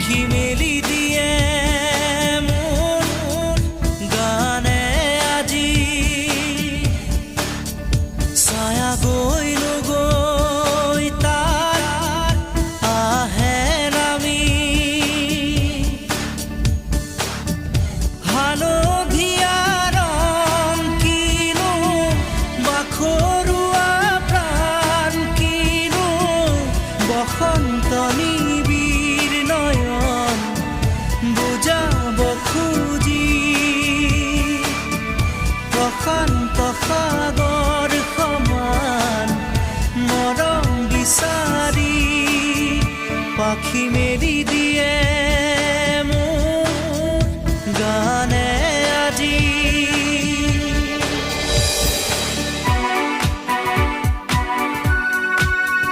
পাখি মেলি দিয়ে মন গানে আজি ছায়া গৈ নগৈ তাৰ আহে নামি হালধীয়া ৰং কিনো বাখৰুৱা প্ৰাণ কিনো বসন্ত নিবিড় নয়ন বুজাব খুজি প্ৰশান্ত সাগৰ সমান মৰম বিচাৰি পাখি মেলি